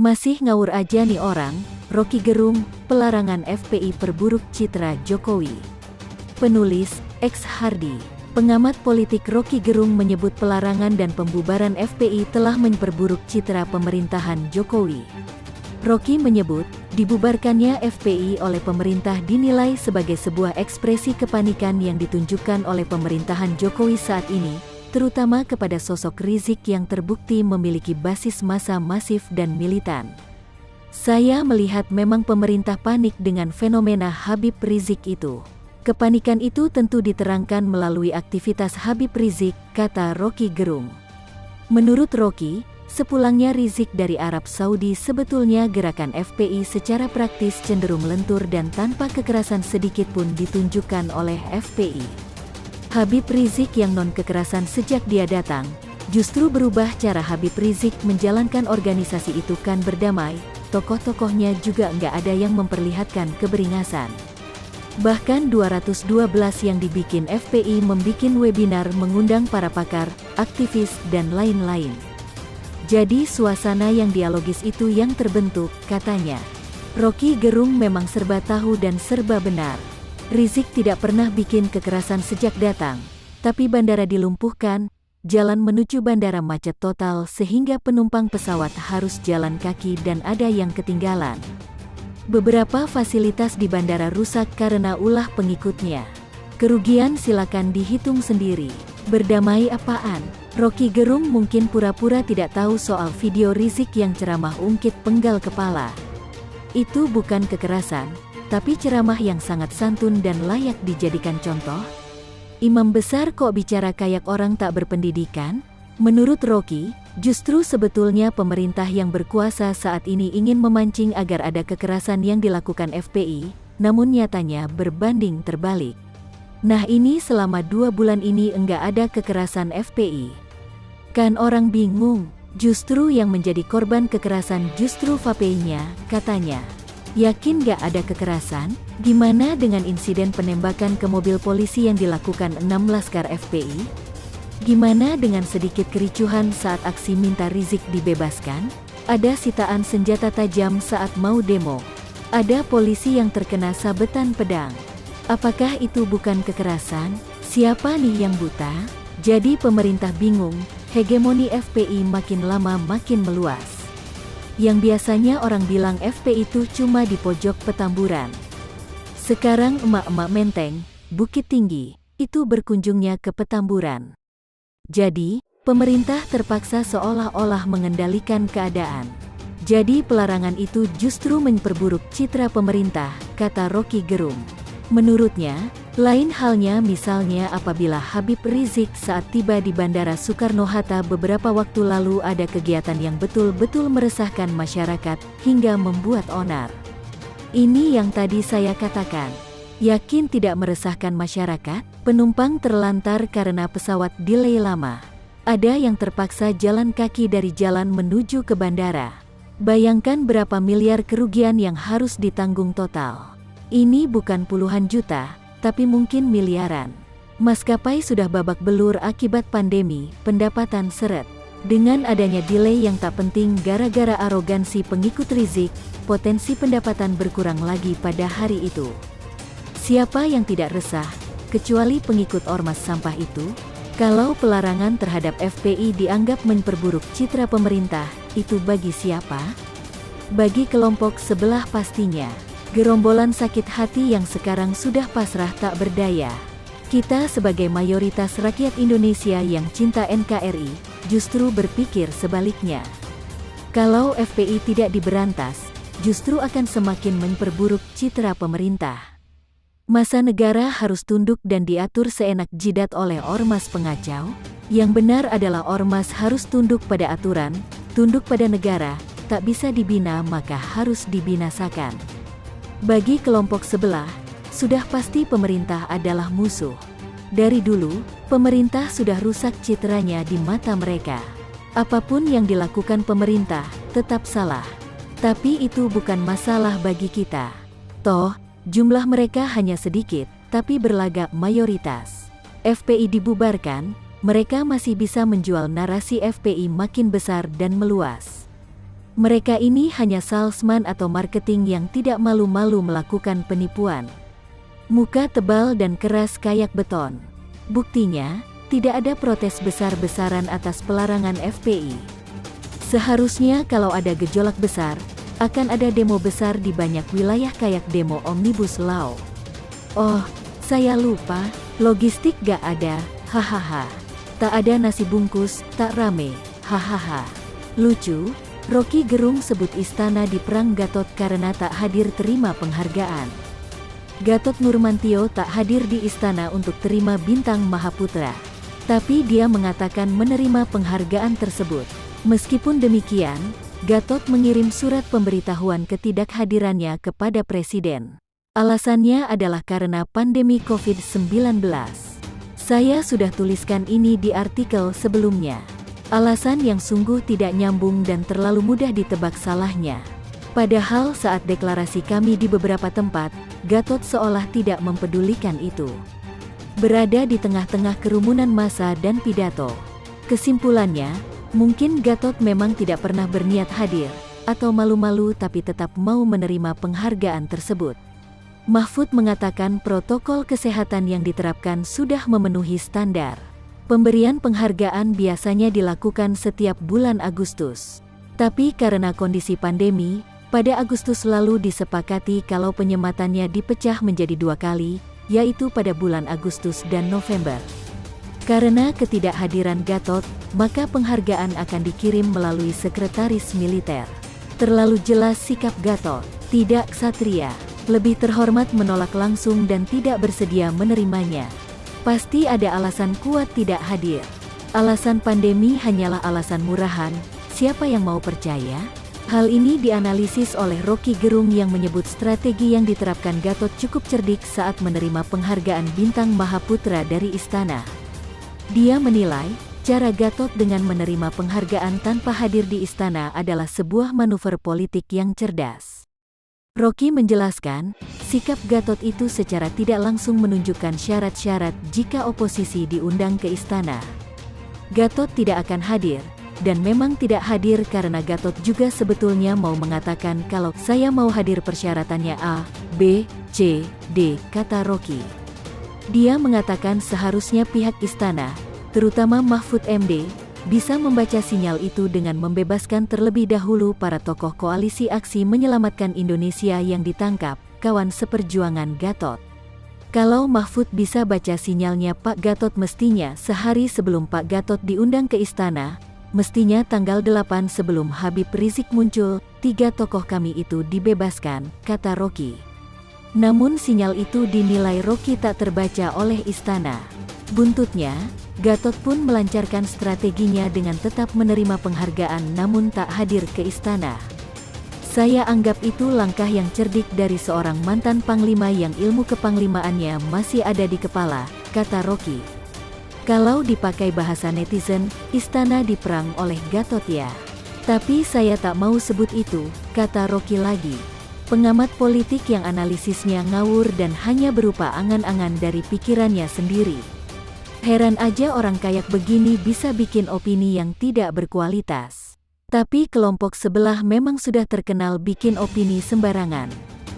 Masih ngawur aja nih orang, Rocky Gerung, pelarangan FPI perburuk citra Jokowi. Penulis, X Hardy. Pengamat politik Rocky Gerung menyebut pelarangan dan pembubaran FPI telah memperburuk citra pemerintahan Jokowi. Rocky menyebut, dibubarkannya FPI oleh pemerintah dinilai sebagai sebuah ekspresi kepanikan yang ditunjukkan oleh pemerintahan Jokowi saat ini, terutama kepada sosok Rizik yang terbukti memiliki basis massa masif dan militan. Saya melihat memang pemerintah panik dengan fenomena Habib Rizik itu. Kepanikan itu tentu diterangkan melalui aktivitas Habib Rizik, kata Rocky Gerung. Menurut Rocky, sepulangnya Rizik dari Arab Saudi sebetulnya gerakan FPI secara praktis cenderung lentur dan tanpa kekerasan sedikit pun ditunjukkan oleh FPI. Habib Rizik yang non-kekerasan sejak dia datang, justru berubah cara Habib Rizik menjalankan organisasi itu kan berdamai, tokoh-tokohnya juga nggak ada yang memperlihatkan keberingasan. Bahkan 212 yang dibikin FPI membikin webinar mengundang para pakar, aktivis dan lain-lain. Jadi suasana yang dialogis itu yang terbentuk, katanya. Rocky Gerung memang serba tahu dan serba benar. Rizik tidak pernah bikin kekerasan sejak datang, tapi bandara dilumpuhkan, jalan menuju bandara macet total sehingga penumpang pesawat harus jalan kaki dan ada yang ketinggalan. Beberapa fasilitas di bandara rusak karena ulah pengikutnya. Kerugian silakan dihitung sendiri. Berdamai apaan? Rocky Gerung mungkin pura-pura tidak tahu soal video Rizik yang ceramah ungkit penggal kepala. Itu bukan kekerasan, tapi ceramah yang sangat santun dan layak dijadikan contoh. Imam besar kok bicara kayak orang tak berpendidikan? Menurut Rocky, justru sebetulnya pemerintah yang berkuasa saat ini ingin memancing agar ada kekerasan yang dilakukan FPI, namun nyatanya berbanding terbalik. Nah ini selama 2 bulan ini enggak ada kekerasan FPI. Kan orang bingung, justru yang menjadi korban kekerasan justru FPI-nya, katanya. Yakin gak ada kekerasan? Gimana dengan insiden penembakan ke mobil polisi yang dilakukan 6 laskar FPI? Gimana dengan sedikit kericuhan saat aksi minta Rizik dibebaskan? Ada sitaan senjata tajam saat mau demo. Ada polisi yang terkena sabetan pedang. Apakah itu bukan kekerasan? Siapa nih yang buta? Jadi pemerintah bingung, hegemoni FPI makin lama makin meluas. Yang biasanya orang bilang FPI itu cuma di pojok Petamburan. Sekarang emak-emak Menteng, Bukit Tinggi, itu berkunjungnya ke Petamburan. Jadi, pemerintah terpaksa seolah-olah mengendalikan keadaan. Jadi pelarangan itu justru memperburuk citra pemerintah, kata Rocky Gerung. Menurutnya, lain halnya misalnya apabila Habib Rizik saat tiba di Bandara Soekarno-Hatta beberapa waktu lalu ada kegiatan yang betul-betul meresahkan masyarakat hingga membuat onar. Ini yang tadi saya katakan. Yakin tidak meresahkan masyarakat? Penumpang terlantar karena pesawat delay lama. Ada yang terpaksa jalan kaki dari jalan menuju ke bandara. Bayangkan berapa miliar kerugian yang harus ditanggung total. Ini bukan puluhan juta, tapi mungkin miliaran. Maskapai sudah babak belur akibat pandemi, pendapatan seret. Dengan adanya delay yang tak penting gara-gara arogansi pengikut Rizik, potensi pendapatan berkurang lagi pada hari itu. Siapa yang tidak resah, kecuali pengikut ormas sampah itu? Kalau pelarangan terhadap FPI dianggap memperburuk citra pemerintah, itu bagi siapa? Bagi kelompok sebelah pastinya. Gerombolan sakit hati yang sekarang sudah pasrah tak berdaya. Kita sebagai mayoritas rakyat Indonesia yang cinta NKRI, justru berpikir sebaliknya. Kalau FPI tidak diberantas, justru akan semakin memperburuk citra pemerintah. Masa negara harus tunduk dan diatur seenak jidat oleh ormas pengacau? Yang benar adalah ormas harus tunduk pada aturan, tunduk pada negara, tak bisa dibina maka harus dibinasakan. Bagi kelompok sebelah, sudah pasti pemerintah adalah musuh. Dari dulu, pemerintah sudah rusak citranya di mata mereka. Apapun yang dilakukan pemerintah, tetap salah. Tapi itu bukan masalah bagi kita. Toh, jumlah mereka hanya sedikit, tapi berlagak mayoritas. FPI dibubarkan, mereka masih bisa menjual narasi FPI makin besar dan meluas. Mereka ini hanya salesman atau marketing yang tidak malu-malu melakukan penipuan. Muka tebal dan keras kayak beton. Buktinya, tidak ada protes besar-besaran atas pelarangan FPI. Seharusnya kalau ada gejolak besar, akan ada demo besar di banyak wilayah kayak demo Omnibus Law. Oh, saya lupa, logistik gak ada, hahaha. Tak ada nasi bungkus, tak rame, hahaha. Lucu, Rocky Gerung sebut istana diperang Gatot karena tak hadir terima penghargaan. Gatot Nurmantio tak hadir di istana untuk terima bintang Mahaputra. Tapi dia mengatakan menerima penghargaan tersebut. Meskipun demikian, Gatot mengirim surat pemberitahuan ketidakhadirannya kepada Presiden. Alasannya adalah karena pandemi COVID-19. Saya sudah tuliskan ini di artikel sebelumnya. Alasan yang sungguh tidak nyambung dan terlalu mudah ditebak salahnya. Padahal saat deklarasi kami di beberapa tempat, Gatot seolah tidak mempedulikan itu. Berada di tengah-tengah kerumunan massa dan pidato. Kesimpulannya, mungkin Gatot memang tidak pernah berniat hadir, atau malu-malu tapi tetap mau menerima penghargaan tersebut. Mahfud mengatakan protokol kesehatan yang diterapkan sudah memenuhi standar. Pemberian penghargaan biasanya dilakukan setiap bulan Agustus. Tapi karena kondisi pandemi, pada Agustus lalu disepakati kalau penyematannya dipecah menjadi 2 kali, yaitu pada bulan Agustus dan November. Karena ketidakhadiran Gatot, maka penghargaan akan dikirim melalui sekretaris militer. Terlalu jelas sikap Gatot, tidak ksatria, lebih terhormat menolak langsung dan tidak bersedia menerimanya. Pasti ada alasan kuat tidak hadir. Alasan pandemi hanyalah alasan murahan, siapa yang mau percaya? Hal ini dianalisis oleh Rocky Gerung yang menyebut strategi yang diterapkan Gatot cukup cerdik saat menerima penghargaan bintang Mahaputra dari istana. Dia menilai, cara Gatot dengan menerima penghargaan tanpa hadir di istana adalah sebuah manuver politik yang cerdas. Rocky menjelaskan, sikap Gatot itu secara tidak langsung menunjukkan syarat-syarat jika oposisi diundang ke istana. Gatot tidak akan hadir, dan memang tidak hadir karena Gatot juga sebetulnya mau mengatakan kalau saya mau hadir persyaratannya A, B, C, D, kata Rocky. Dia mengatakan seharusnya pihak istana, terutama Mahfud MD, bisa membaca sinyal itu dengan membebaskan terlebih dahulu para tokoh koalisi aksi menyelamatkan Indonesia yang ditangkap, kawan seperjuangan Gatot. Kalau Mahfud bisa baca sinyalnya Pak Gatot mestinya sehari sebelum Pak Gatot diundang ke istana, mestinya tanggal 8 sebelum Habib Rizik muncul, 3 tokoh kami itu dibebaskan, kata Rocky. Namun sinyal itu dinilai Rocky tak terbaca oleh istana. Buntutnya, Gatot pun melancarkan strateginya dengan tetap menerima penghargaan namun tak hadir ke istana. Saya anggap itu langkah yang cerdik dari seorang mantan panglima yang ilmu kepanglimaannya masih ada di kepala, kata Rocky. Kalau dipakai bahasa netizen, istana diperang oleh Gatot ya. Tapi saya tak mau sebut itu, kata Rocky lagi. Pengamat politik yang analisisnya ngawur dan hanya berupa angan-angan dari pikirannya sendiri. Heran aja orang kayak begini bisa bikin opini yang tidak berkualitas. Tapi kelompok sebelah memang sudah terkenal bikin opini sembarangan.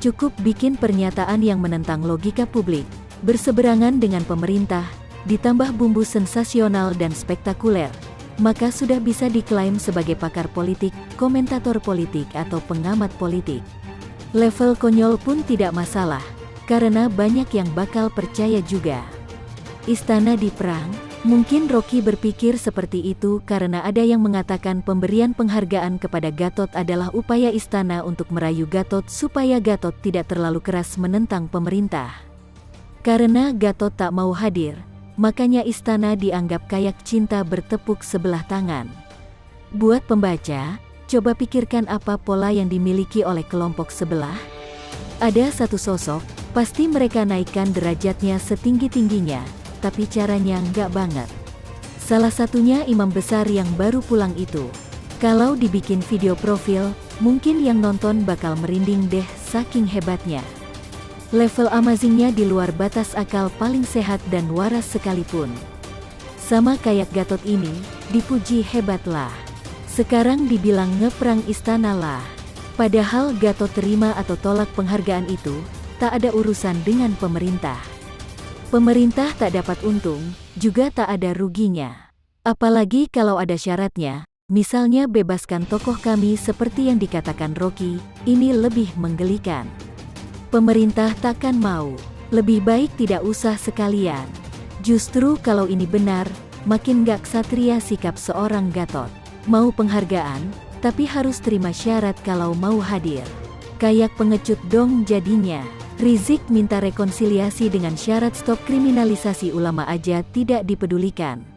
Cukup bikin pernyataan yang menentang logika publik, berseberangan dengan pemerintah, ditambah bumbu sensasional dan spektakuler, maka sudah bisa diklaim sebagai pakar politik, komentator politik atau pengamat politik. Level konyol pun tidak masalah, karena banyak yang bakal percaya juga. Istana diperang, mungkin Rocky berpikir seperti itu karena ada yang mengatakan pemberian penghargaan kepada Gatot adalah upaya istana untuk merayu Gatot supaya Gatot tidak terlalu keras menentang pemerintah. Karena Gatot tak mau hadir, makanya istana dianggap kayak cinta bertepuk sebelah tangan. Buat pembaca, coba pikirkan apa pola yang dimiliki oleh kelompok sebelah. Ada satu sosok, pasti mereka naikkan derajatnya setinggi-tingginya, tapi caranya nggak banget. Salah satunya imam besar yang baru pulang itu. Kalau dibikin video profil, mungkin yang nonton bakal merinding deh saking hebatnya. Level amazingnya di luar batas akal paling sehat dan waras sekalipun. Sama kayak Gatot ini, dipuji hebatlah. Sekarang dibilang ngeprang istana lah. Padahal Gatot terima atau tolak penghargaan itu, tak ada urusan dengan pemerintah. Pemerintah tak dapat untung, juga tak ada ruginya. Apalagi kalau ada syaratnya, misalnya bebaskan tokoh kami seperti yang dikatakan Rocky, ini lebih menggelikan. Pemerintah takkan mau, lebih baik tidak usah sekalian. Justru kalau ini benar, makin gak ksatria sikap seorang Gatot. Mau penghargaan, tapi harus terima syarat kalau mau hadir. Kayak pengecut dong jadinya. Rizik minta rekonsiliasi dengan syarat stop kriminalisasi ulama aja tidak dipedulikan.